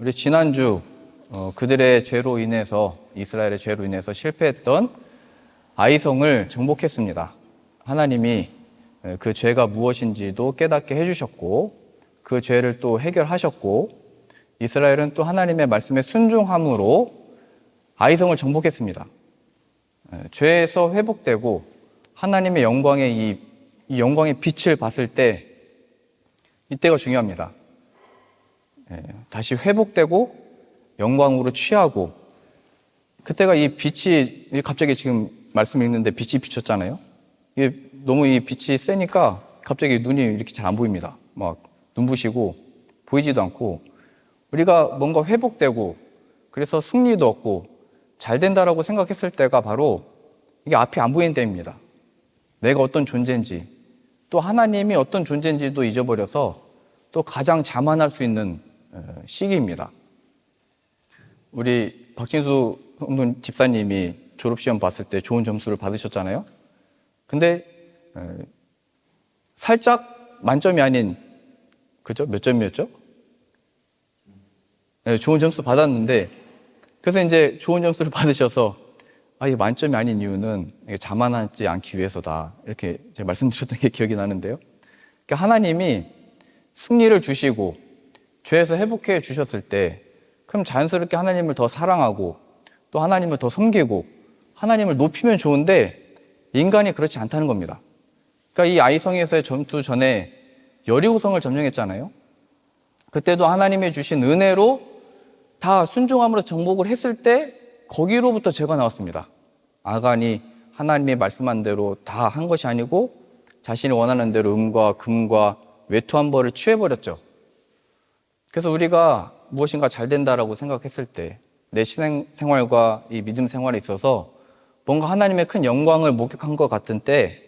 우리 지난주 그들의 죄로 인해서, 이스라엘의 죄로 인해서 실패했던 아이성을 정복했습니다. 하나님이 그 죄가 무엇인지도 깨닫게 해주셨고, 그 죄를 또 해결하셨고, 이스라엘은 또 하나님의 말씀에 순종함으로 아이성을 정복했습니다. 죄에서 회복되고 하나님의 영광의 이 영광의 빛을 봤을 때, 이때가 중요합니다. 다시 회복되고 영광으로 취하고, 그때가 이 빛이, 갑자기 지금 말씀이 있는데 빛이 비쳤잖아요. 이게 너무 이 빛이 세니까 갑자기 눈이 이렇게 잘 안 보입니다. 막 눈부시고 보이지도 않고, 우리가 뭔가 회복되고 그래서 승리도 얻고 잘 된다라고 생각했을 때가 바로 이게 앞이 안 보이는 때입니다. 내가 어떤 존재인지, 또 하나님이 어떤 존재인지도 잊어버려서 또 가장 자만할 수 있는 시기입니다. 우리 박진수 집사님이 졸업시험 봤을 때 좋은 점수를 받으셨잖아요. 근데 살짝 만점이 아닌, 그죠? 몇 점이었죠? 좋은 점수 받았는데, 그래서 이제 좋은 점수를 받으셔서 이게 만점이 아닌 이유는 자만하지 않기 위해서다, 이렇게 제가 말씀드렸던 게 기억이 나는데요. 그러니까 하나님이 승리를 주시고 죄에서 회복해 주셨을 때, 그럼 자연스럽게 하나님을 더 사랑하고 또 하나님을 더 섬기고 하나님을 높이면 좋은데, 인간이 그렇지 않다는 겁니다. 그러니까 이 아이성에서의 전투 전에 여리고성을 점령했잖아요. 그때도 하나님이 주신 은혜로 다 순종함으로 정복을 했을 때 거기로부터 죄가 나왔습니다. 아간이 하나님의 말씀한 대로 다 한 것이 아니고 자신이 원하는 대로 음과 금과 외투한 벌을 취해버렸죠. 그래서 우리가 무엇인가 잘 된다라고 생각했을 때, 내 신앙생활과 이 믿음 생활에 있어서 뭔가 하나님의 큰 영광을 목격한 것 같은 때,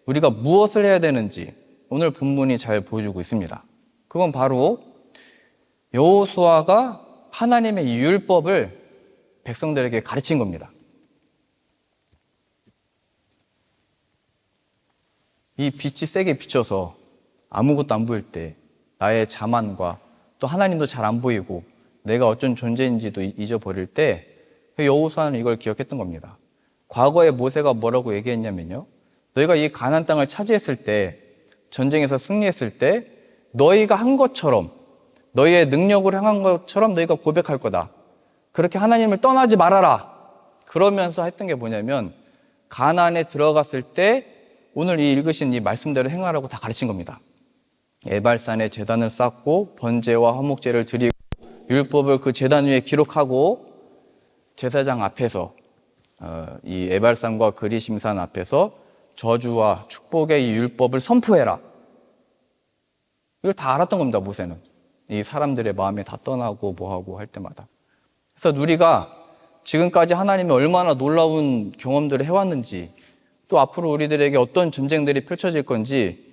우리가 무엇을 해야 되는지 오늘 본문이 잘 보여주고 있습니다. 그건 바로 여호수아가 하나님의 이 율법을 백성들에게 가르친 겁니다. 이 빛이 세게 비쳐서 아무것도 안 보일 때, 나의 자만과 또 하나님도 잘 안 보이고 내가 어떤 존재인지도 잊어버릴 때, 여호수아는 이걸 기억했던 겁니다. 과거에 모세가 뭐라고 얘기했냐면요, 너희가 이 가나안 땅을 차지했을 때, 전쟁에서 승리했을 때 너희가 한 것처럼, 너희의 능력으로 향한 것처럼 너희가 고백할 거다. 그렇게 하나님을 떠나지 말아라. 그러면서 했던 게 뭐냐면, 가나안에 들어갔을 때 오늘 이 읽으신 이 말씀대로 행하라고 다 가르친 겁니다. 에발산에 제단을 쌓고 번제와 화목제를 드리고 율법을 그 제단 위에 기록하고, 제사장 앞에서 이 에발산과 그리심산 앞에서 저주와 축복의 이 율법을 선포해라. 이걸 다 알았던 겁니다. 모세는 이 사람들의 마음에 다 떠나고 뭐하고 할 때마다. 그래서 우리가 지금까지 하나님이 얼마나 놀라운 경험들을 해왔는지, 또 앞으로 우리들에게 어떤 전쟁들이 펼쳐질 건지,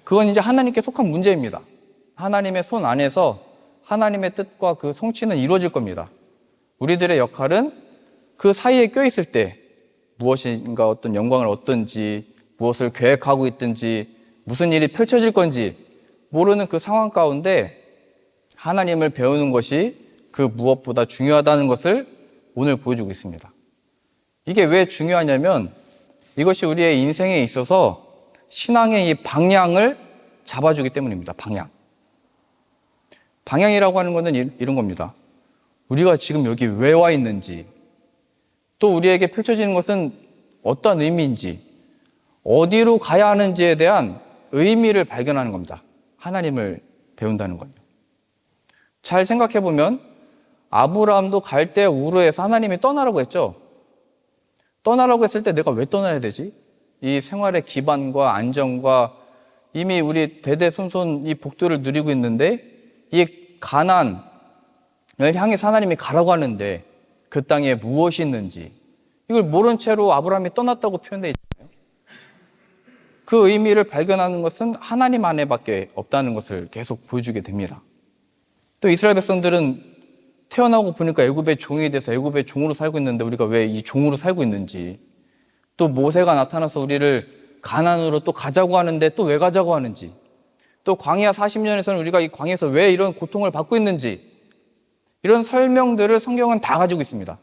그건 이제 하나님께 속한 문제입니다. 하나님의 손 안에서 하나님의 뜻과 그 성취는 이루어질 겁니다. 우리들의 역할은 그 사이에 껴있을 때 무엇인가 어떤 영광을 얻든지, 무엇을 계획하고 있든지, 무슨 일이 펼쳐질 건지 모르는 그 상황 가운데 하나님을 배우는 것이 그 무엇보다 중요하다는 것을 오늘 보여주고 있습니다. 이게 왜 중요하냐면, 이것이 우리의 인생에 있어서 신앙의 이 방향을 잡아주기 때문입니다. 방향이라고 하는 것은 이런 겁니다. 우리가 지금 여기 왜 와 있는지, 또 우리에게 펼쳐지는 것은 어떤 의미인지, 어디로 가야 하는지에 대한 의미를 발견하는 겁니다. 하나님을 배운다는 건요. 잘 생각해보면 아브라함도 갈대 우르에서 하나님이 떠나라고 했죠. 떠나라고 했을 때 내가 왜 떠나야 되지? 이 생활의 기반과 안정과 이미 우리 대대손손 이 복들을 누리고 있는데, 이 가나안을 향해서 하나님이 가라고 하는데 그 땅에 무엇이 있는지, 이걸 모른 채로 아브라함이 떠났다고 표현되어 있잖아요. 그 의미를 발견하는 것은 하나님 안에밖에 없다는 것을 계속 보여주게 됩니다. 또 이스라엘 백성들은 태어나고 보니까 애굽의 종이 돼서 애굽의 종으로 살고 있는데, 우리가 왜 이 종으로 살고 있는지, 또 모세가 나타나서 우리를 가나안으로 또 가자고 하는데 또 왜 가자고 하는지, 또 광야 40년에서는 우리가 이 광야에서 왜 이런 고통을 받고 있는지, 이런 설명들을 성경은 다 가지고 있습니다.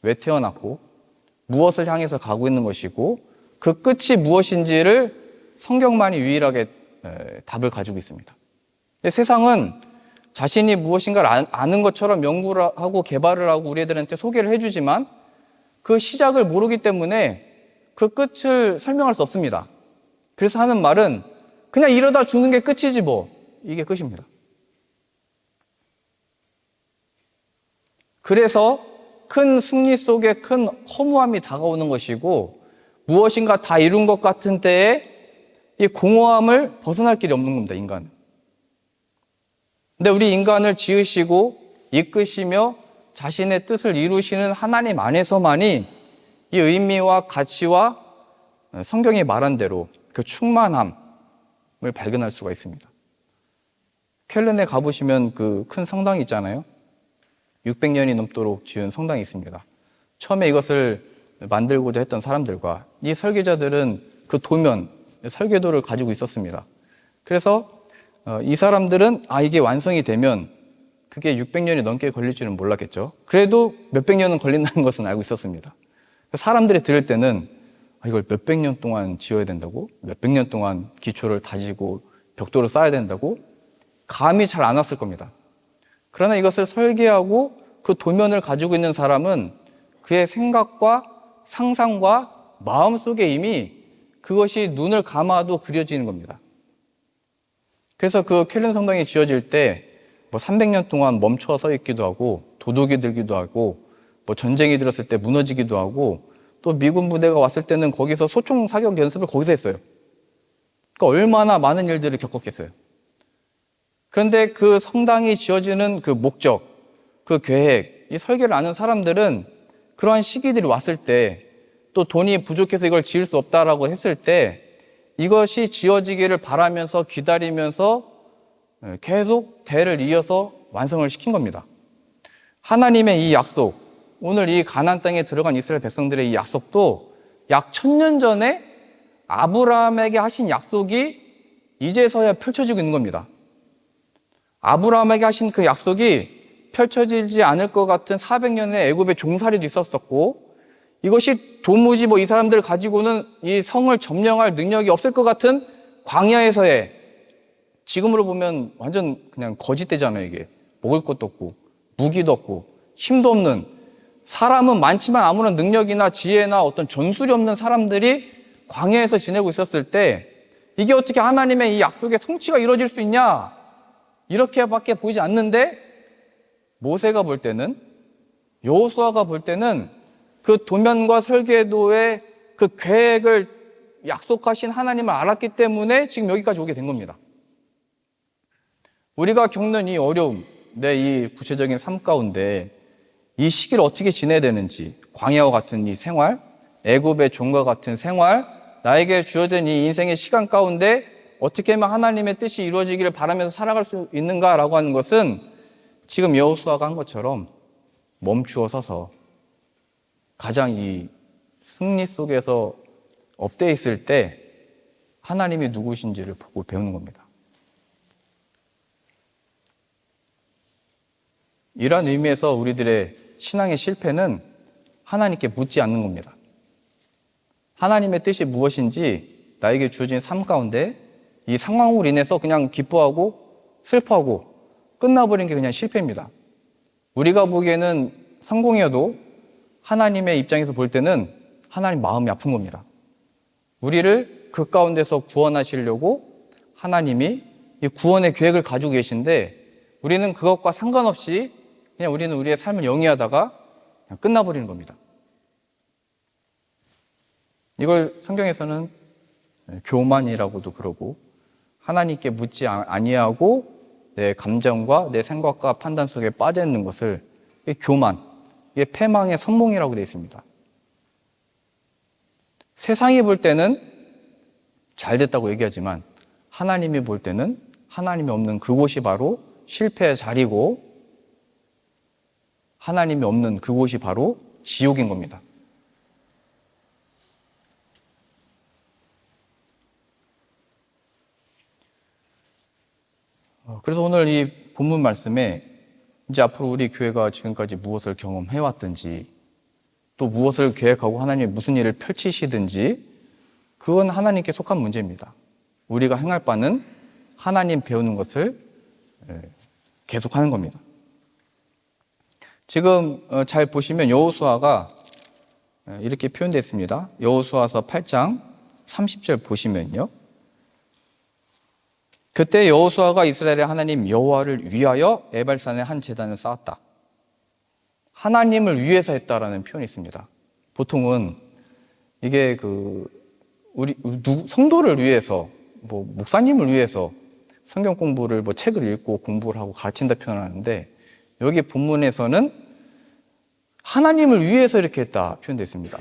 왜 태어났고 무엇을 향해서 가고 있는 것이고 그 끝이 무엇인지를 성경만이 유일하게 답을 가지고 있습니다. 근데 세상은 자신이 무엇인가를 아는 것처럼 연구를 하고 개발을 하고 우리 애들한테 소개를 해주지만 그 시작을 모르기 때문에 그 끝을 설명할 수 없습니다. 그래서 하는 말은 그냥 이러다 죽는 게 끝이지 뭐. 이게 끝입니다. 그래서 큰 승리 속에 큰 허무함이 다가오는 것이고 무엇인가 다 이룬 것 같은 때에 이 공허함을 벗어날 길이 없는 겁니다, 인간은. 근데 우리 인간을 지으시고 이끄시며 자신의 뜻을 이루시는 하나님 안에서만이 이 의미와 가치와 성경이 말한 대로 그 충만함을 발견할 수가 있습니다. 켈른에 가보시면 그 큰 성당이 있잖아요. 600년이 넘도록 지은 성당이 있습니다. 처음에 이것을 만들고자 했던 사람들과 이 설계자들은 그 도면, 설계도를 가지고 있었습니다. 그래서 이 사람들은 이게 완성이 되면 그게 600년이 넘게 걸릴 줄은 몰랐겠죠. 그래도 몇백 년은 걸린다는 것은 알고 있었습니다. 사람들이 들을 때는 이걸 몇백 년 동안 지어야 된다고? 몇백 년 동안 기초를 다지고 벽돌을 쌓아야 된다고? 감이 잘 안 왔을 겁니다. 그러나 이것을 설계하고 그 도면을 가지고 있는 사람은 그의 생각과 상상과 마음속에 이미 그것이 눈을 감아도 그려지는 겁니다. 그래서 그 켈른 성당이 지어질 때 300년 동안 멈춰 서 있기도 하고 도둑이 들기도 하고 전쟁이 들었을 때 무너지기도 하고 또 미군 부대가 왔을 때는 거기서 소총 사격 연습을 거기서 했어요. 그러니까 얼마나 많은 일들을 겪었겠어요. 그런데 그 성당이 지어지는 그 목적, 그 계획, 이 설계를 아는 사람들은 그러한 시기들이 왔을 때 또 돈이 부족해서 이걸 지을 수 없다라고 했을 때 이것이 지어지기를 바라면서 기다리면서 계속 대를 이어서 완성을 시킨 겁니다. 하나님의 이 약속, 오늘 이 가나안 땅에 들어간 이스라엘 백성들의 이 약속도 약 1000년 전에 아브라함에게 하신 약속이 이제서야 펼쳐지고 있는 겁니다. 아브라함에게 하신 그 약속이 펼쳐지지 않을 것 같은 400년의 애굽의 종살이도 있었었고 이것이 도무지 이 사람들 가지고는 이 성을 점령할 능력이 없을 것 같은 광야에서의 지금으로 보면 완전 그냥 거짓대잖아요. 이게 먹을 것도 없고 무기도 없고 힘도 없는 사람은 많지만 아무런 능력이나 지혜나 어떤 전술이 없는 사람들이 광야에서 지내고 있었을 때 이게 어떻게 하나님의 이 약속의 성취가 이루어질 수 있냐? 이렇게밖에 보이지 않는데 모세가 볼 때는 여호수아가 볼 때는 그 도면과 설계도의 그 계획을 약속하신 하나님을 알았기 때문에 지금 여기까지 오게 된 겁니다. 우리가 겪는 이 어려움, 내 이 구체적인 삶 가운데 이 시기를 어떻게 지내야 되는지, 광야와 같은 이 생활, 애굽의 종과 같은 생활, 나에게 주어진 이 인생의 시간 가운데 어떻게 하면 하나님의 뜻이 이루어지기를 바라면서 살아갈 수 있는가라고 하는 것은 지금 여호수아가 한 것처럼 멈추어 서서 가장 이 승리 속에서 업돼 있을 때 하나님이 누구신지를 보고 배우는 겁니다. 이러한 의미에서 우리들의 신앙의 실패는 하나님께 묻지 않는 겁니다. 하나님의 뜻이 무엇인지 나에게 주어진 삶 가운데 이 상황으로 인해서 그냥 기뻐하고 슬퍼하고 끝나버린 게 그냥 실패입니다. 우리가 보기에는 성공이어도 하나님의 입장에서 볼 때는 하나님 마음이 아픈 겁니다. 우리를 그 가운데서 구원하시려고 하나님이 이 구원의 계획을 가지고 계신데 우리는 그것과 상관없이 그냥 우리는 우리의 삶을 영위하다가 그냥 끝나버리는 겁니다. 이걸 성경에서는 교만이라고도 그러고 하나님께 묻지 아니하고 내 감정과 내 생각과 판단 속에 빠져 있는 것을 교만, 이게 패망의 선몽이라고 되어 있습니다. 세상이 볼 때는 잘 됐다고 얘기하지만 하나님이 볼 때는 하나님이 없는 그곳이 바로 실패의 자리고 하나님이 없는 그곳이 바로 지옥인 겁니다. 그래서 오늘 이 본문 말씀에 이제 앞으로 우리 교회가 지금까지 무엇을 경험해왔든지 또 무엇을 계획하고 하나님이 무슨 일을 펼치시든지 그건 하나님께 속한 문제입니다. 우리가 행할 바는 하나님 배우는 것을 계속하는 겁니다. 지금 잘 보시면 여호수아가 이렇게 표현되어 있습니다. 여호수아서 8장 30절 보시면요. 그때 여호수아가 이스라엘의 하나님 여호와를 위하여 에발산에 한 제단을 쌓았다. 하나님을 위해서 했다라는 표현이 있습니다. 보통은 이게 우리 성도를 위해서, 목사님을 위해서 성경 공부를 책을 읽고 공부를 하고 가르친다 표현을 하는데 여기 본문에서는 하나님을 위해서 이렇게 했다 표현되어 있습니다.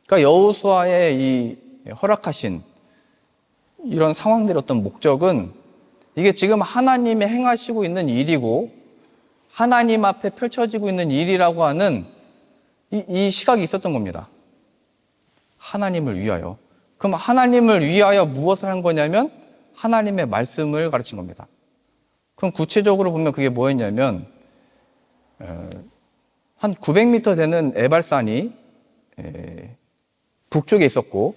그러니까 여호수아의 이 허락하신 이런 상황들의 어떤 목적은 이게 지금 하나님이 행하시고 있는 일이고 하나님 앞에 펼쳐지고 있는 일이라고 하는 이 시각이 있었던 겁니다. 하나님을 위하여. 그럼 하나님을 위하여 무엇을 한 거냐면 하나님의 말씀을 가르친 겁니다. 그럼 구체적으로 보면 그게 뭐였냐면 한 900m 되는 에발산이 북쪽에 있었고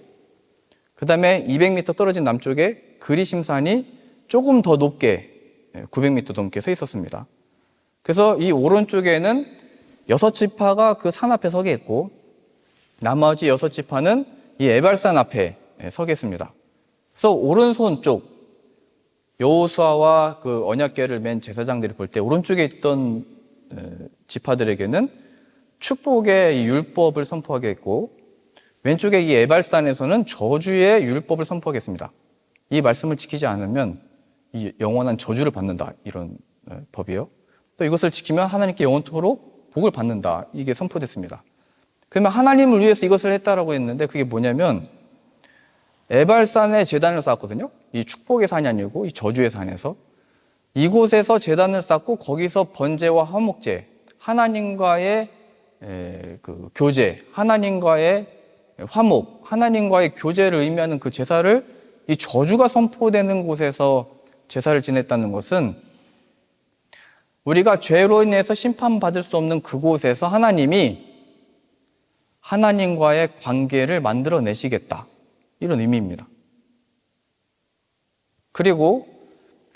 그 다음에 200m 떨어진 남쪽에 그리심산이 조금 더 높게 900m 넘게 서 있었습니다. 그래서 이 오른쪽에는 6지파가 그 산 앞에 서게 했고 나머지 6지파는 이 에발산 앞에 서게 했습니다. 그래서 오른손 쪽 여호수아와 그 언약궤를 맨 제사장들이 볼 때 오른쪽에 있던 지파들에게는 축복의 율법을 선포하게 했고 왼쪽에 이 에발산에서는 저주의 율법을 선포하겠습니다. 이 말씀을 지키지 않으면 이 영원한 저주를 받는다 이런 법이에요. 또 이것을 지키면 하나님께 영원토록 복을 받는다 이게 선포됐습니다. 그러면 하나님을 위해서 이것을 했다라고 했는데 그게 뭐냐면 에발산에 제단을 쌓았거든요. 이 축복의 산이 아니고 이 저주의 산에서 이곳에서 제단을 쌓고 거기서 번제와 화목제 하나님과의 그 교제 하나님과의 화목 하나님과의 교제를 의미하는 그 제사를 이 저주가 선포되는 곳에서 제사를 지냈다는 것은 우리가 죄로 인해서 심판받을 수 없는 그곳에서 하나님이 하나님과의 관계를 만들어내시겠다 이런 의미입니다. 그리고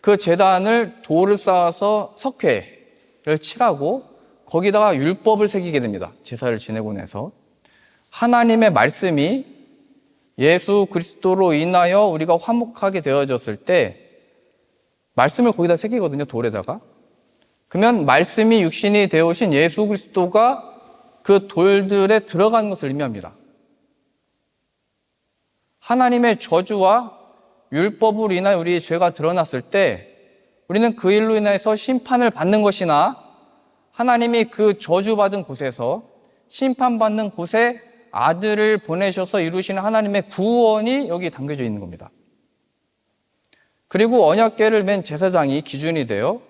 그 제단을 돌을 쌓아서 석회를 칠하고 거기다가 율법을 새기게 됩니다. 제사를 지내고 나서 하나님의 말씀이 예수 그리스도로 인하여 우리가 화목하게 되어졌을 때 말씀을 거기다 새기거든요. 돌에다가. 그러면 말씀이 육신이 되어오신 예수 그리스도가 그 돌들에 들어가는 것을 의미합니다. 하나님의 저주와 율법으로 인하여 우리의 죄가 드러났을 때 우리는 그 일로 인해서 심판을 받는 것이나 하나님이 그 저주받은 곳에서 심판받는 곳에 아들을 보내셔서 이루시는 하나님의 구원이 여기 담겨져 있는 겁니다. 그리고 언약궤를 맨 제사장이 기준이 되어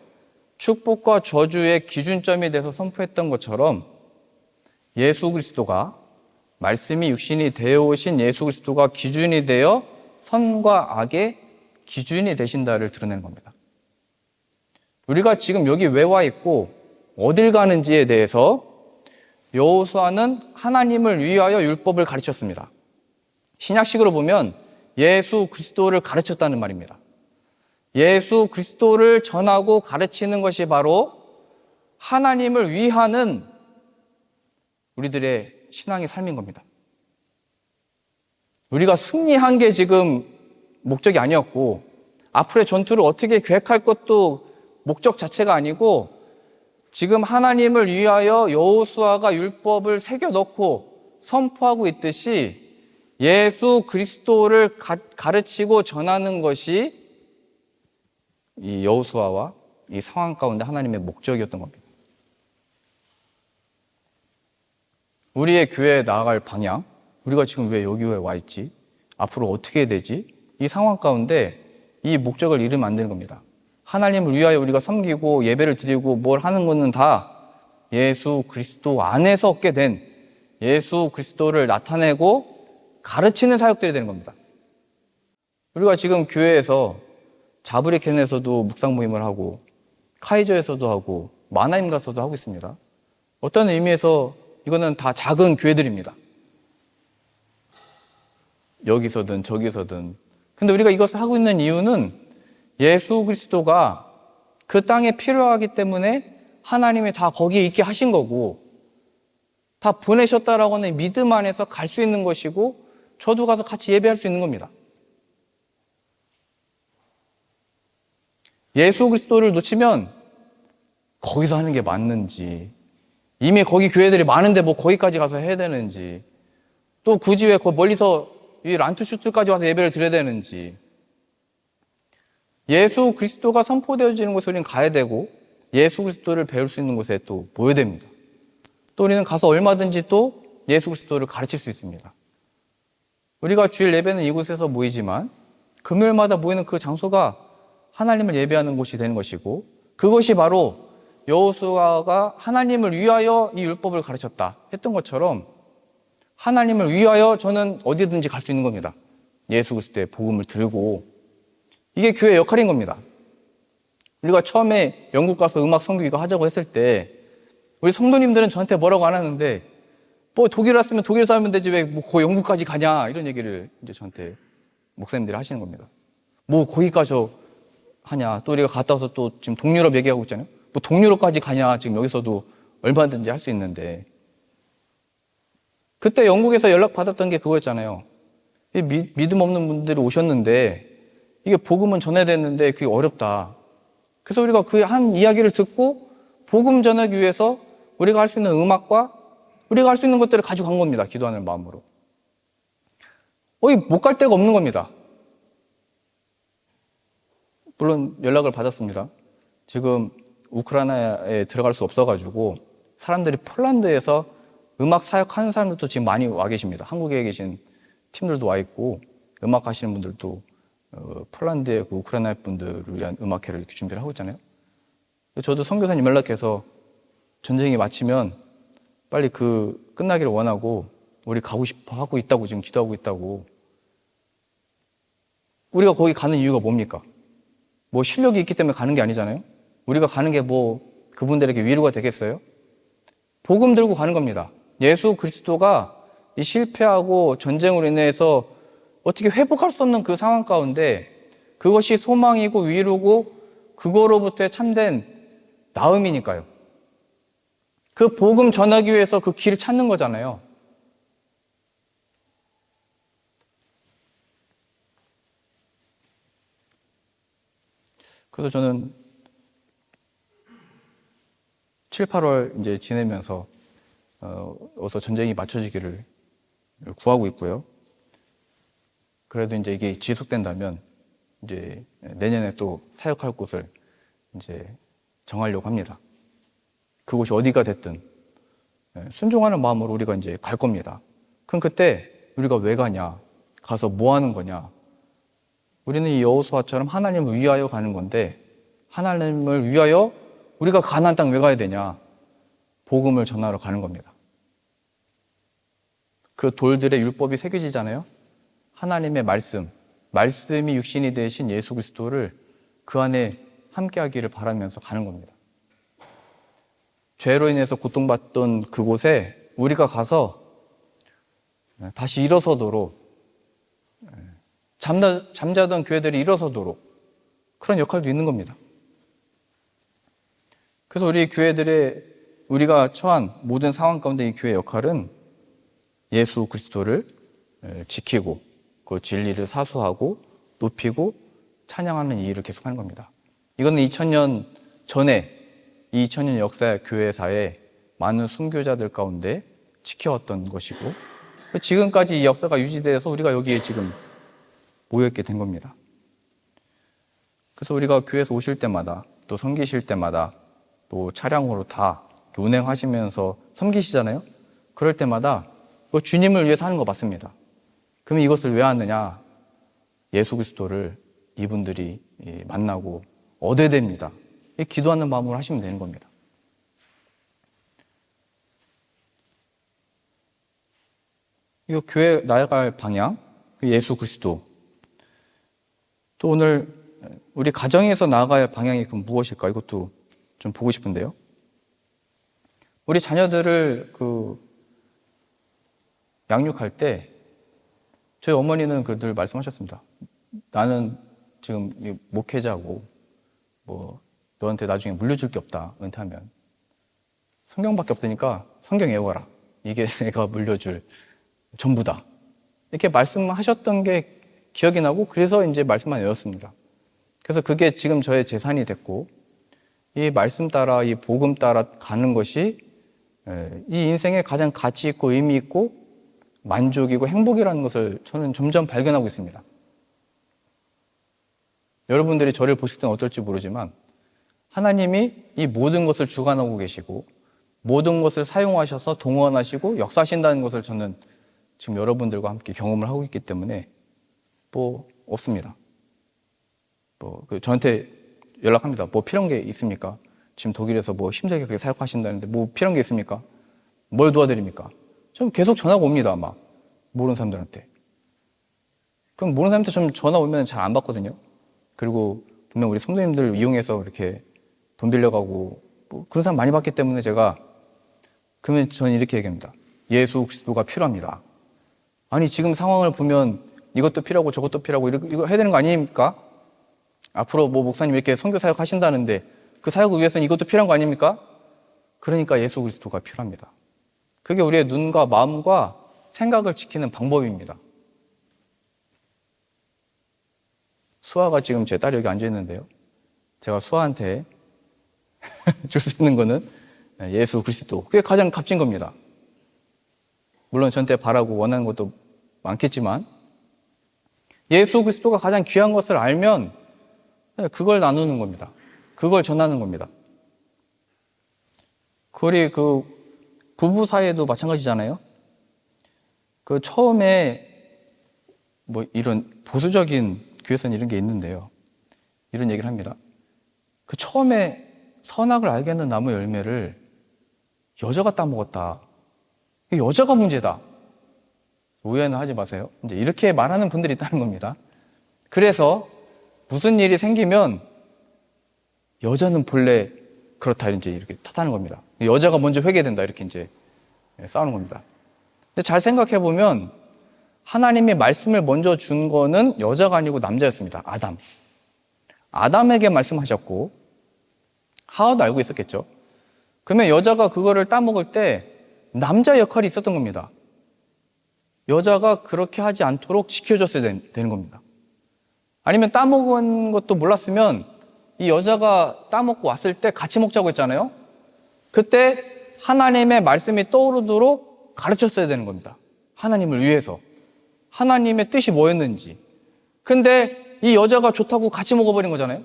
축복과 저주의 기준점이 돼서 선포했던 것처럼 예수 그리스도가 말씀이 육신이 되어 오신 예수 그리스도가 기준이 되어 선과 악의 기준이 되신다를 드러내는 겁니다. 우리가 지금 여기 왜 와 있고 어딜 가는지에 대해서 여호수아는 하나님을 위하여 율법을 가르쳤습니다. 신약식으로 보면 예수 그리스도를 가르쳤다는 말입니다. 예수 그리스도를 전하고 가르치는 것이 바로 하나님을 위하는 우리들의 신앙의 삶인 겁니다. 우리가 승리한 게 지금 목적이 아니었고 앞으로의 전투를 어떻게 계획할 것도 목적 자체가 아니고 지금 하나님을 위하여 여호수아가 율법을 새겨넣고 선포하고 있듯이 예수 그리스도를 가르치고 전하는 것이 이 여호수아와 이 상황 가운데 하나님의 목적이었던 겁니다. 우리의 교회에 나아갈 방향, 우리가 지금 왜 여기에 와 있지? 앞으로 어떻게 해야 되지? 이 상황 가운데 이 목적을 잃으면 안 되는 겁니다. 하나님을 위하여 우리가 섬기고 예배를 드리고 뭘 하는 것은 다 예수 그리스도 안에서 얻게 된 예수 그리스도를 나타내고 가르치는 사역들이 되는 겁니다. 우리가 지금 교회에서 자브리켄에서도 묵상 모임을 하고 카이저에서도 하고 마나임 가서도 하고 있습니다. 어떤 의미에서 이거는 다 작은 교회들입니다. 여기서든 저기서든. 근데 우리가 이것을 하고 있는 이유는 예수 그리스도가 그 땅에 필요하기 때문에 하나님이 다 거기에 있게 하신 거고, 다 보내셨다라고 하는 믿음 안에서 갈 수 있는 것이고, 저도 가서 같이 예배할 수 있는 겁니다. 예수 그리스도를 놓치면 거기서 하는 게 맞는지, 이미 거기 교회들이 많은데 뭐 거기까지 가서 해야 되는지, 또 굳이 왜 멀리서 이 란투슈트까지 와서 예배를 드려야 되는지. 예수 그리스도가 선포되어지는 곳에 우리는 가야 되고, 예수 그리스도를 배울 수 있는 곳에 또 모여야 됩니다. 또 우리는 가서 얼마든지 또 예수 그리스도를 가르칠 수 있습니다. 우리가 주일 예배는 이곳에서 모이지만 금요일마다 모이는 그 장소가 하나님을 예배하는 곳이 되는 것이고, 그것이 바로 여호수아가 하나님을 위하여 이 율법을 가르쳤다 했던 것처럼 하나님을 위하여 저는 어디든지 갈 수 있는 겁니다. 예수 그리스도의 복음을 들고. 이게 교회의 역할인 겁니다. 우리가 처음에 영국 가서 음악 선교 이거 하자고 했을 때 우리 성도님들은 저한테 뭐라고 안 하는데, 뭐 독일 왔으면 독일 살면 되지 왜 뭐 그 영국까지 가냐, 이런 얘기를 이제 저한테 목사님들이 하시는 겁니다. 뭐 거기까지 하냐, 또 우리가 갔다 와서 또 지금 동유럽 얘기하고 있잖아요. 뭐 동유럽까지 가냐, 지금 여기서도 얼마든지 할 수 있는데. 그때 영국에서 연락 받았던 게 그거였잖아요. 믿음 없는 분들이 오셨는데 이게 복음은 전해야 되는데 그게 어렵다. 그래서 우리가 그 한 이야기를 듣고 복음 전하기 위해서 우리가 할 수 있는 음악과 우리가 할 수 있는 것들을 가지고 간 겁니다. 기도하는 마음으로. 못 갈 데가 없는 겁니다. 물론 연락을 받았습니다. 지금 우크라이나에 들어갈 수 없어가지고 사람들이 폴란드에서 음악 사역하는 사람들도 지금 많이 와 계십니다. 한국에 계신 팀들도 와 있고, 음악 하시는 분들도 폴란드의 그 우크라이나 분들을 위한 음악회를 이렇게 준비를 하고 있잖아요. 저도 선교사님 연락해서 전쟁이 마치면 빨리 그 끝나기를 원하고 우리 가고 싶어 하고 있다고, 지금 기도하고 있다고. 우리가 거기 가는 이유가 뭡니까? 뭐 실력이 있기 때문에 가는 게 아니잖아요. 우리가 가는 게 뭐 그분들에게 위로가 되겠어요? 복음 들고 가는 겁니다. 예수 그리스도가 이 실패하고 전쟁으로 인해서 어떻게 회복할 수 없는 그 상황 가운데 그것이 소망이고 위로고 그거로부터의 참된 나음이니까요. 그 복음 전하기 위해서 그 길을 찾는 거잖아요. 그래서 저는 7, 8월 이제 지내면서 어서 전쟁이 맞춰지기를 구하고 있고요. 그래도 이제 이게 지속된다면 이제 내년에 또 사역할 곳을 이제 정하려고 합니다. 그곳이 어디가 됐든 순종하는 마음으로 우리가 이제 갈 겁니다. 그럼 그때 우리가 왜 가냐? 가서 뭐 하는 거냐? 우리는 이 여호수아처럼 하나님을 위하여 가는 건데, 하나님을 위하여 우리가 가나안 땅 왜 가야 되냐? 복음을 전하러 가는 겁니다. 그 돌들의 율법이 새겨지잖아요. 하나님의 말씀이 육신이 되신 예수 그리스도를 그 안에 함께하기를 바라면서 가는 겁니다. 죄로 인해서 고통받던 그곳에 우리가 가서 다시 일어서도록, 잠자던 교회들이 일어서도록 그런 역할도 있는 겁니다. 그래서 우리 교회들의, 우리가 처한 모든 상황 가운데 이 교회의 역할은 예수 그리스도를 지키고 그 진리를 사수하고 높이고 찬양하는 이 일을 계속하는 겁니다. 이거는 2000년 전에, 2000년 역사의 교회사에 많은 순교자들 가운데 지켜왔던 것이고, 지금까지 이 역사가 유지되어서 우리가 여기에 지금 모여있게 된 겁니다. 그래서 우리가 교회에서 오실 때마다, 또 섬기실 때마다, 또 차량으로 다 운행하시면서 섬기시잖아요. 그럴 때마다 주님을 위해서 하는 거 맞습니다. 그러면 이것을 왜 하느냐? 예수 그리스도를 이분들이 만나고 얻어야 됩니다. 기도하는 마음으로 하시면 되는 겁니다. 이 교회 나아갈 방향, 예수 그리스도. 또 오늘 우리 가정에서 나아갈 방향이 그럼 무엇일까? 이것도 좀 보고 싶은데요. 우리 자녀들을 양육할 때 저희 어머니는 늘 말씀하셨습니다. 나는 지금 목회자고 너한테 나중에 물려줄 게 없다. 은퇴하면 성경밖에 없으니까 성경 외워라. 이게 내가 물려줄 전부다. 이렇게 말씀하셨던 게 기억이 나고 그래서 이제 말씀만 외웠습니다. 그래서 그게 지금 저의 재산이 됐고 이 말씀 따라 이 복음 따라 가는 것이 이 인생에 가장 가치 있고 의미 있고 만족이고 행복이라는 것을 저는 점점 발견하고 있습니다. 여러분들이 저를 보실 때는 어떨지 모르지만 하나님이 이 모든 것을 주관하고 계시고 모든 것을 사용하셔서 동원하시고 역사하신다는 것을 저는 지금 여러분들과 함께 경험을 하고 있기 때문에 없습니다. 저한테 연락합니다. 필요한 게 있습니까? 지금 독일에서 힘들게 그렇게 사역하신다는데 필요한 게 있습니까? 뭘 도와드립니까? 좀 계속 전화가 옵니다. 막 모르는 사람들한테. 그럼 모르는 사람한테 좀 전화 오면 잘 안 받거든요. 그리고 분명 우리 성도님들 이용해서 이렇게 돈 빌려가고 그런 사람 많이 받기 때문에 그러면 저는 이렇게 얘기합니다. 예수 그리스도가 필요합니다. 아니 지금 상황을 보면 이것도 필요하고 저것도 필요하고 이거 해야 되는 거 아닙니까? 앞으로 목사님 이렇게 선교 사역 하신다는데 그 사역을 위해서는 이것도 필요한 거 아닙니까? 그러니까 예수 그리스도가 필요합니다. 그게 우리의 눈과 마음과 생각을 지키는 방법입니다. 수아가 지금 제 딸이 여기 앉아 있는데요. 제가 수아한테 줄 수 있는 거는 예수 그리스도. 그게 가장 값진 겁니다. 물론 저한테 바라고 원하는 것도 많겠지만 예수 그리스도가 가장 귀한 것을 알면 그걸 나누는 겁니다. 그걸 전하는 겁니다. 우리 부부 사이에도 마찬가지잖아요. 처음에 이런 보수적인 교회에서는 이런 게 있는데요. 이런 얘기를 합니다. 처음에 선악을 알게 하는 나무 열매를 여자가 따먹었다. 여자가 문제다. 오해는 하지 마세요. 이제 이렇게 말하는 분들이 있다는 겁니다. 그래서 무슨 일이 생기면 여자는 본래 그렇다 이제 이렇게 탓하는 겁니다. 여자가 먼저 회개된다 이렇게 이제 싸우는 겁니다. 근데 잘 생각해 보면 하나님이 말씀을 먼저 준 거는 여자가 아니고 남자였습니다. 아담에게 말씀하셨고 하와도 알고 있었겠죠. 그러면 여자가 그거를 따먹을 때 남자 역할이 있었던 겁니다. 여자가 그렇게 하지 않도록 지켜줬어야 되는 겁니다. 아니면 따먹은 것도 몰랐으면 이 여자가 따먹고 왔을 때 같이 먹자고 했잖아요. 그때 하나님의 말씀이 떠오르도록 가르쳤어야 되는 겁니다. 하나님을 위해서. 하나님의 뜻이 뭐였는지. 근데 이 여자가 좋다고 같이 먹어버린 거잖아요.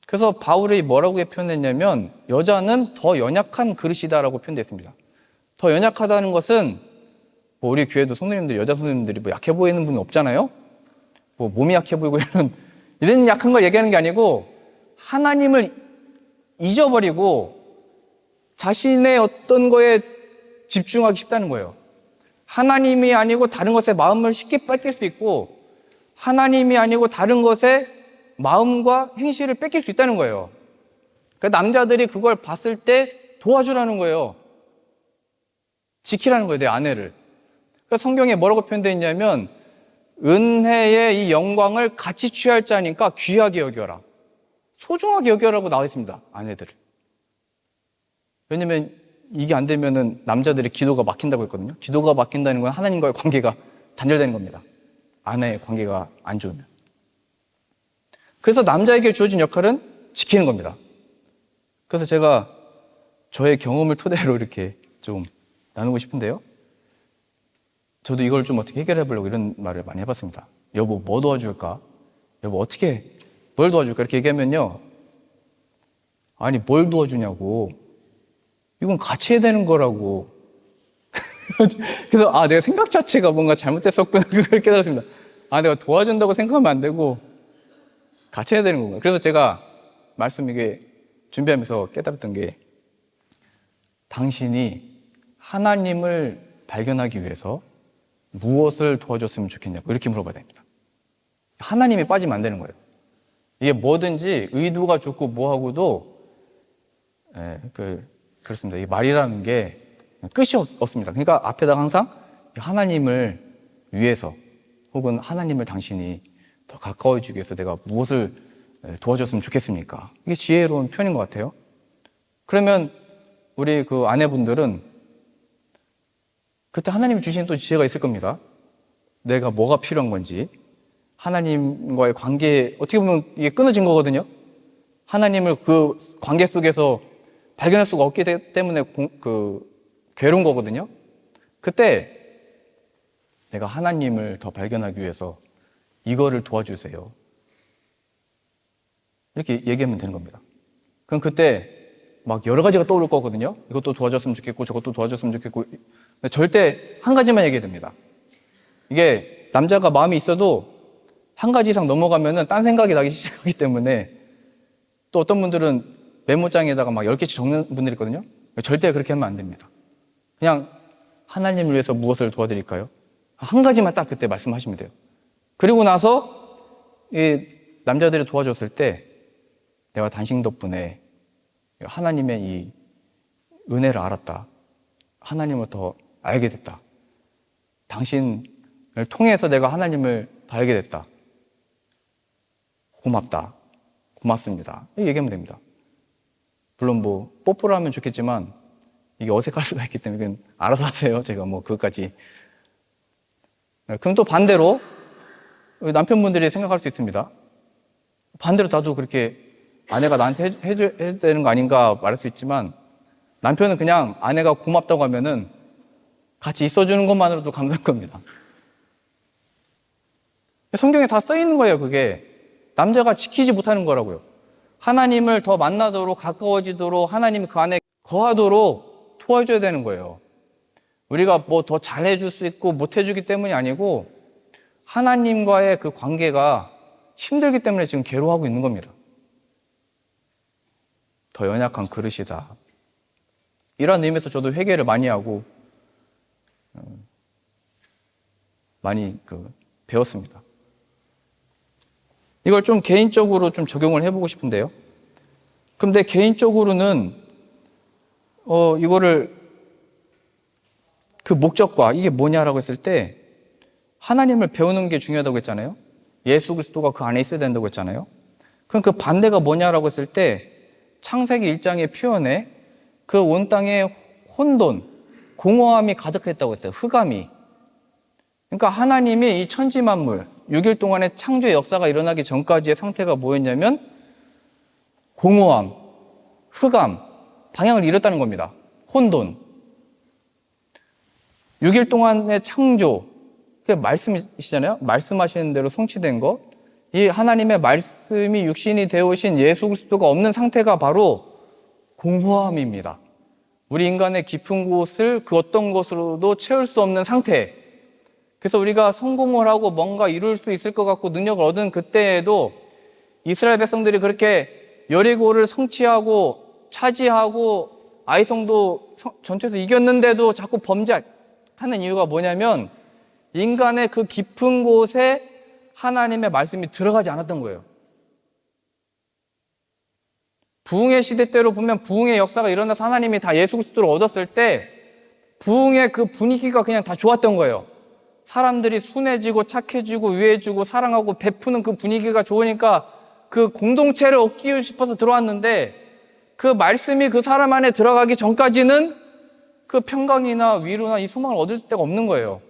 그래서 바울이 뭐라고 표현했냐면 여자는 더 연약한 그릇이다라고 표현됐습니다. 더 연약하다는 것은 우리 교회도 성도님들이 여자 성도님들이 약해 보이는 분이 없잖아요. 몸이 약해 보이고 이런 약한 걸 얘기하는 게 아니고 하나님을 잊어버리고 자신의 어떤 거에 집중하기 쉽다는 거예요. 하나님이 아니고 다른 것에 마음을 쉽게 뺏길 수 있고 하나님이 아니고 다른 것에 마음과 행실을 뺏길 수 있다는 거예요. 그러니까 남자들이 그걸 봤을 때 도와주라는 거예요. 지키라는 거예요, 내 아내를. 그러니까 성경에 뭐라고 표현되어 있냐면 은혜의 이 영광을 같이 취할 자니까 귀하게 여겨라. 소중하게 여겨라고 나와 있습니다, 아내들을. 왜냐면 이게 안 되면은 남자들이 기도가 막힌다고 했거든요. 기도가 막힌다는 건 하나님과의 관계가 단절되는 겁니다. 아내의 관계가 안 좋으면. 그래서 남자에게 주어진 역할은 지키는 겁니다. 그래서 제가 저의 경험을 토대로 이렇게 좀 나누고 싶은데요. 저도 이걸 좀 어떻게 해결해 보려고 이런 말을 많이 해봤습니다. 여보, 뭐 도와줄까? 여보, 뭘 도와줄까? 이렇게 얘기하면요. 아니, 뭘 도와주냐고. 이건 같이 해야 되는 거라고. 그래서, 내가 생각 자체가 뭔가 잘못됐었구나. 그걸 깨달았습니다. 내가 도와준다고 생각하면 안 되고, 같이 해야 되는 건가. 그래서 제가 이게 준비하면서 깨달았던 게, 당신이 하나님을 발견하기 위해서 무엇을 도와줬으면 좋겠냐고 이렇게 물어봐야 됩니다. 하나님이 빠지면 안 되는 거예요. 이게 뭐든지 의도가 좋고 뭐하고도 그렇습니다. 이 말이라는 게 끝이 없습니다. 그러니까 앞에다가 항상 하나님을 위해서 혹은 하나님을 당신이 더 가까워지기 위해서 내가 무엇을 도와줬으면 좋겠습니까? 이게 지혜로운 표현인 것 같아요. 그러면 우리 그 아내분들은 그때 하나님이 주신 또 지혜가 있을 겁니다. 내가 뭐가 필요한 건지, 하나님과의 관계, 어떻게 보면 이게 끊어진 거거든요. 하나님을 그 관계 속에서 발견할 수가 없기 때문에 괴로운 거거든요. 그때 내가 하나님을 더 발견하기 위해서 이거를 도와주세요. 이렇게 얘기하면 되는 겁니다. 그럼 그때 막 여러 가지가 떠오를 거거든요. 이것도 도와줬으면 좋겠고 저것도 도와줬으면 좋겠고. 근데 절대 한 가지만 얘기해야 됩니다. 이게 남자가 마음이 있어도 한 가지 이상 넘어가면은 딴 생각이 나기 시작하기 때문에 또 어떤 분들은 메모장에다가 막 10개씩 적는 분들이 있거든요. 절대 그렇게 하면 안 됩니다. 그냥 하나님을 위해서 무엇을 도와드릴까요? 한 가지만 딱 그때 말씀하시면 돼요. 그리고 나서 이 남자들이 도와줬을 때 내가 당신 덕분에 하나님의 이 은혜를 알았다. 하나님을 더 알게 됐다. 당신을 통해서 내가 하나님을 더 알게 됐다. 고맙다. 고맙습니다. 이렇게 얘기하면 됩니다. 물론 뭐 뽀뽀를 하면 좋겠지만 이게 어색할 수가 있기 때문에 그건 알아서 하세요. 제가 뭐 그것까지. 그럼 또 반대로 남편분들이 생각할 수 있습니다. 반대로 나도 그렇게 아내가 나한테 해줘야 되는 거 아닌가 말할 수 있지만 남편은 그냥 아내가 고맙다고 하면은 같이 있어주는 것만으로도 감사한 겁니다. 성경에 다 써 있는 거예요. 그게 남자가 지키지 못하는 거라고요. 하나님을 더 만나도록 가까워지도록 하나님 그 안에 거하도록 도와줘야 되는 거예요. 우리가 뭐 더 잘해줄 수 있고 못해주기 때문이 아니고 하나님과의 그 관계가 힘들기 때문에 지금 괴로워하고 있는 겁니다. 더 연약한 그릇이다. 이런 의미에서 저도 회개를 많이 하고 많이 배웠습니다. 이걸 좀 개인적으로 좀 적용을 해보고 싶은데요. 근데 개인적으로는 이거를 그 목적과 이게 뭐냐라고 했을 때 하나님을 배우는 게 중요하다고 했잖아요. 예수 그리스도가 그 안에 있어야 된다고 했잖아요. 그럼 그 반대가 뭐냐라고 했을 때 창세기 1장의 표현에 그 온 땅에 혼돈, 공허함이 가득했다고 했어요. 흑암이. 그러니까 하나님이 이 천지 만물 6일 동안의 창조의 역사가 일어나기 전까지의 상태가 뭐였냐면 공허함, 흑암, 방향을 잃었다는 겁니다. 혼돈. 6일 동안의 창조, 그게 말씀이시잖아요. 말씀하시는 대로 성취된 것. 이 하나님의 말씀이 육신이 되어오신 예수 그리스도가 없는 상태가 바로 공허함입니다. 우리 인간의 깊은 곳을 그 어떤 것으로도 채울 수 없는 상태. 그래서 우리가 성공을 하고 뭔가 이룰 수 있을 것 같고 능력을 얻은 그때에도 이스라엘 백성들이 그렇게 여리고를 성취하고 차지하고 아이성도 전투에서 이겼는데도 자꾸 범죄하는 이유가 뭐냐면 인간의 그 깊은 곳에 하나님의 말씀이 들어가지 않았던 거예요. 부흥의 시대 때로 보면 부흥의 역사가 일어나서 하나님이 다 예수 그리스도를 얻었을 때 부흥의 그 분위기가 그냥 다 좋았던 거예요. 사람들이 순해지고 착해지고 유해지고 사랑하고 베푸는 그 분위기가 좋으니까 그 공동체를 얻기 싶어서 들어왔는데 그 말씀이 그 사람 안에 들어가기 전까지는 그 평강이나 위로나 이 소망을 얻을 데가 없는 거예요.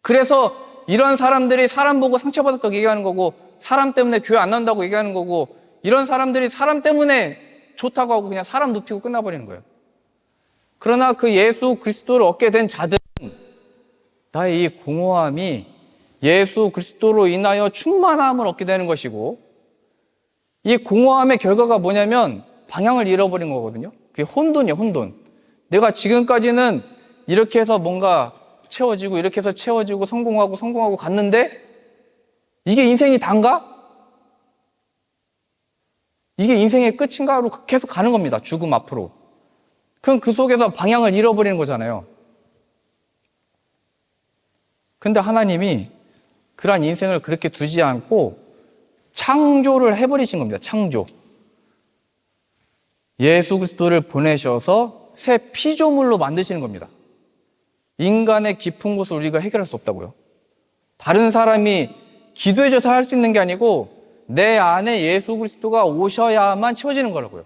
그래서 이런 사람들이 사람 보고 상처받았다고 얘기하는 거고 사람 때문에 교회 안 나온다고 얘기하는 거고 이런 사람들이 사람 때문에 좋다고 하고 그냥 사람 눕히고 끝나버리는 거예요. 그러나 그 예수 그리스도를 얻게 된 자들은 나의 이 공허함이 예수 그리스도로 인하여 충만함을 얻게 되는 것이고 이 공허함의 결과가 뭐냐면 방향을 잃어버린 거거든요. 그게 혼돈이에요. 혼돈. 내가 지금까지는 이렇게 해서 뭔가 채워지고 이렇게 해서 채워지고 성공하고 갔는데 이게 인생이 단가? 이게 인생의 끝인가로 계속 가는 겁니다. 죽음 앞으로. 그럼 그 속에서 방향을 잃어버리는 거잖아요. 근데 하나님이 그러한 인생을 그렇게 두지 않고 창조를 해버리신 겁니다. 창조. 예수 그리스도를 보내셔서 새 피조물로 만드시는 겁니다. 인간의 깊은 곳을 우리가 해결할 수 없다고요. 다른 사람이 기도해줘서 할 수 있는 게 아니고 내 안에 예수 그리스도가 오셔야만 채워지는 거라고요.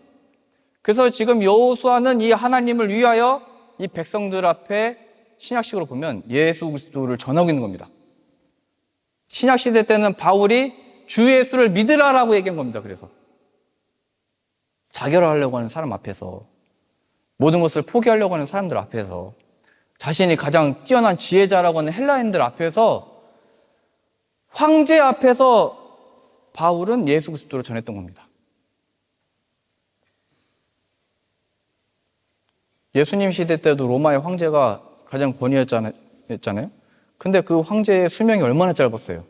그래서 지금 여호수아는 이 하나님을 위하여 이 백성들 앞에 신약식으로 보면 예수 그리스도를 전하고 있는 겁니다. 신약시대 때는 바울이 주 예수를 믿으라라고 얘기한 겁니다. 그래서 자결하려고 하는 사람 앞에서, 모든 것을 포기하려고 하는 사람들 앞에서, 자신이 가장 뛰어난 지혜자라고 하는 헬라인들 앞에서, 황제 앞에서 바울은 예수 그리스도를 전했던 겁니다. 예수님 시대 때도 로마의 황제가 가장 권위였잖아요. 근데 그 황제의 수명이 얼마나 짧았어요.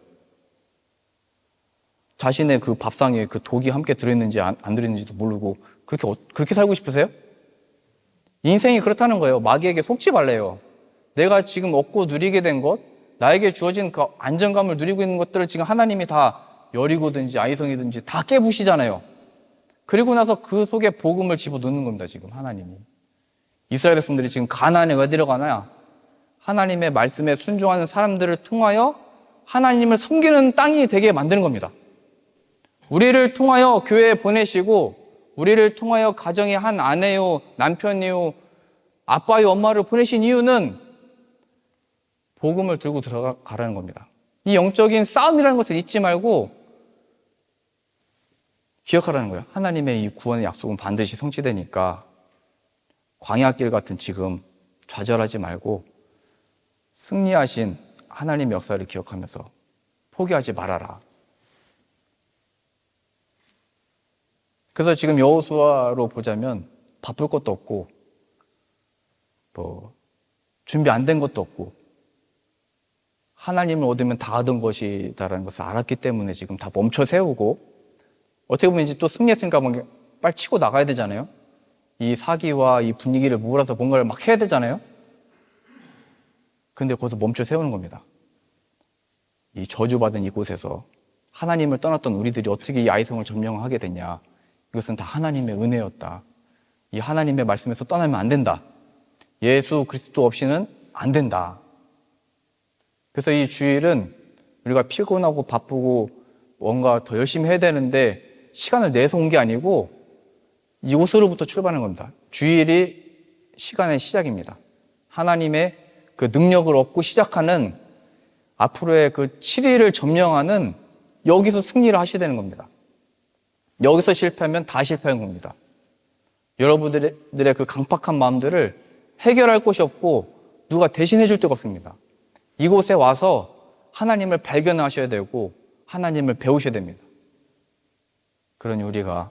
자신의 그 밥상에 그 독이 함께 들어있는지 안 들어있는지도 모르고 그렇게 살고 싶으세요? 인생이 그렇다는 거예요. 마귀에게 속지 말래요. 내가 지금 얻고 누리게 된 것, 나에게 주어진 그 안정감을 누리고 있는 것들을 지금 하나님이 다 여리고든지 아이성이든지 다 깨부시잖아요. 그리고 나서 그 속에 복음을 집어넣는 겁니다. 지금 하나님이. 이스라엘 백성들이 지금 가나안에 왜 들어가나? 하나님의 말씀에 순종하는 사람들을 통하여 하나님을 섬기는 땅이 되게 만드는 겁니다. 우리를 통하여 교회에 보내시고, 우리를 통하여 가정의 한 아내요, 남편이요, 아빠요, 엄마를 보내신 이유는 복음을 들고 들어가라는 겁니다. 이 영적인 싸움이라는 것을 잊지 말고 기억하라는 거예요. 하나님의 이 구원의 약속은 반드시 성취되니까 광야길 같은 지금 좌절하지 말고 승리하신 하나님의 역사를 기억하면서 포기하지 말아라. 그래서 지금 여호수아로 보자면 바쁠 것도 없고 준비 안 된 것도 없고 하나님을 얻으면 다 얻은 것이다라는 것을 알았기 때문에 지금 다 멈춰 세우고, 어떻게 보면 이제 또 승리했으니까 빨리 치고 나가야 되잖아요. 이 사기와 이 분위기를 몰아서 뭔가를 막 해야 되잖아요. 그런데 거기서 멈춰 세우는 겁니다. 이 저주받은 이곳에서 하나님을 떠났던 우리들이 어떻게 이 아이성을 점령하게 됐냐. 이것은 다 하나님의 은혜였다. 이 하나님의 말씀에서 떠나면 안 된다. 예수 그리스도 없이는 안 된다. 그래서 이 주일은 우리가 피곤하고 바쁘고 뭔가 더 열심히 해야 되는데 시간을 내서 온 게 아니고 이곳으로부터 출발하는 겁니다. 주일이 시간의 시작입니다. 하나님의 그 능력을 얻고 시작하는 앞으로의 그 7일을 점령하는, 여기서 승리를 하셔야 되는 겁니다. 여기서 실패하면 다 실패한 겁니다. 여러분들의 그 강팍한 마음들을 해결할 곳이 없고 누가 대신해 줄 데가 없습니다. 이곳에 와서 하나님을 발견하셔야 되고 하나님을 배우셔야 됩니다. 그러니 우리가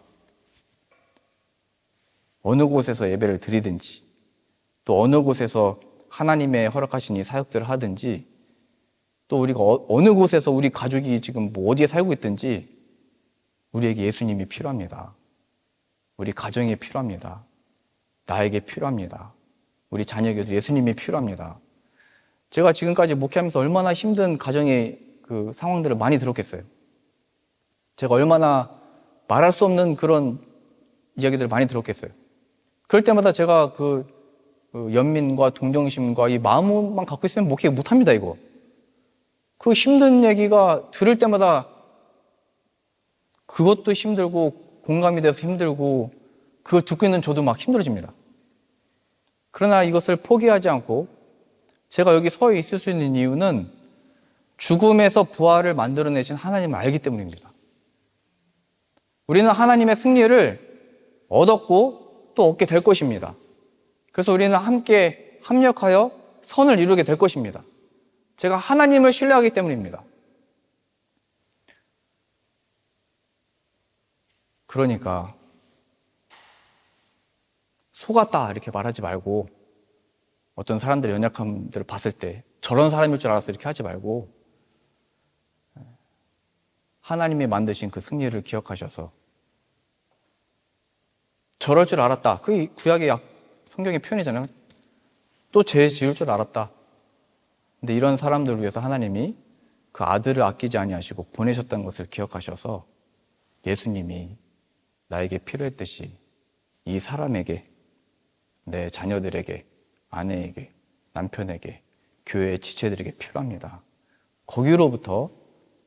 어느 곳에서 예배를 드리든지 또 어느 곳에서 하나님의 허락하신 이 사역들을 하든지 또 우리가 어느 곳에서 우리 가족이 지금 어디에 살고 있든지 우리에게 예수님이 필요합니다. 우리 가정이 필요합니다. 나에게 필요합니다. 우리 자녀에게도 예수님이 필요합니다. 제가 지금까지 목회하면서 얼마나 힘든 가정의 그 상황들을 많이 들었겠어요. 제가 얼마나 말할 수 없는 그런 이야기들을 많이 들었겠어요. 그럴 때마다 제가 그 연민과 동정심과 이 마음만 갖고 있으면 목회 못합니다, 이거. 그 힘든 얘기가 들을 때마다 그것도 힘들고 공감이 돼서 힘들고 그걸 듣고 있는 저도 막 힘들어집니다. 그러나 이것을 포기하지 않고 제가 여기 서 있을 수 있는 이유는 죽음에서 부활을 만들어내신 하나님을 알기 때문입니다. 우리는 하나님의 승리를 얻었고 또 얻게 될 것입니다. 그래서 우리는 함께 합력하여 선을 이루게 될 것입니다. 제가 하나님을 신뢰하기 때문입니다. 그러니까 속았다 이렇게 말하지 말고, 어떤 사람들의 연약함들을 봤을 때 저런 사람일 줄 알았어 이렇게 하지 말고 하나님이 만드신 그 승리를 기억하셔서 저럴 줄 알았다. 그게 구약의 성경의 표현이잖아요. 또 죄 지을 줄 알았다. 근데 이런 사람들을 위해서 하나님이 그 아들을 아끼지 아니하시고 보내셨다는 것을 기억하셔서 예수님이 나에게 필요했듯이 이 사람에게, 내 자녀들에게, 아내에게, 남편에게, 교회의 지체들에게 필요합니다. 거기로부터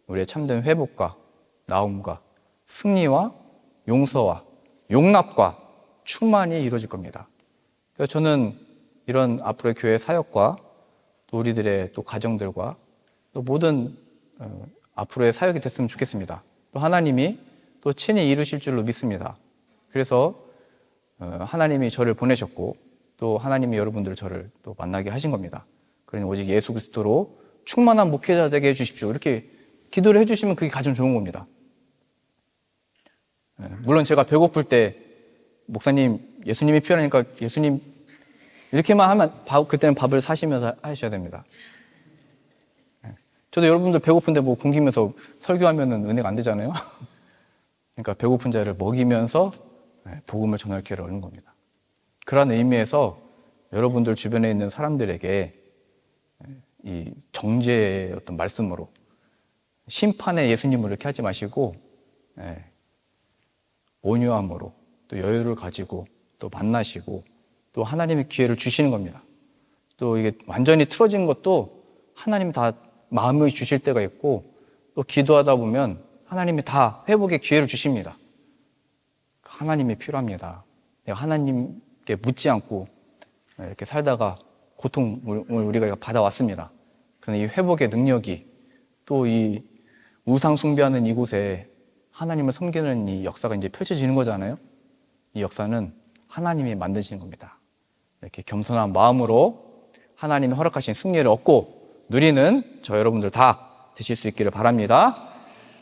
우리의 참된 회복과 나음과 승리와 용서와 용납과 충만이 이루어질 겁니다. 그래서 저는 이런 앞으로의 교회 사역과 또 우리들의 또 가정들과 또 모든 앞으로의 사역이 됐으면 좋겠습니다. 또 하나님이 또 친히 이루실 줄로 믿습니다. 그래서 하나님이 저를 보내셨고 또 하나님이 여러분들을 저를 또 만나게 하신 겁니다. 그러니 오직 예수 그리스도로 충만한 목회자 되게 해주십시오. 이렇게 기도를 해주시면 그게 가장 좋은 겁니다. 물론 제가 배고플 때 목사님 예수님이 필요하니까 예수님 이렇게만 하면 그때는 밥을 사시면서 하셔야 됩니다. 저도 여러분들 배고픈데 뭐 굶기면서 설교하면은 은혜가 안 되잖아요. 그러니까 배고픈 자를 먹이면서 복음을 전할 기회를 얻는 겁니다. 그런 의미에서 여러분들 주변에 있는 사람들에게 이 정죄의 어떤 말씀으로 심판의 예수님을 이렇게 하지 마시고 온유함으로 또 여유를 가지고 또 만나시고 또 하나님의 기회를 주시는 겁니다. 또 이게 완전히 틀어진 것도 하나님이 다 마음을 주실 때가 있고 또 기도하다 보면 하나님이 다 회복의 기회를 주십니다. 하나님이 필요합니다. 내가 하나님께 묻지 않고 이렇게 살다가 고통을 우리가 받아왔습니다. 그런데 이 회복의 능력이 또 이 우상 숭배하는 이곳에 하나님을 섬기는 이 역사가 이제 펼쳐지는 거잖아요. 이 역사는 하나님이 만드시는 겁니다. 이렇게 겸손한 마음으로 하나님이 허락하신 승리를 얻고 누리는 저 여러분들 다 되실 수 있기를 바랍니다.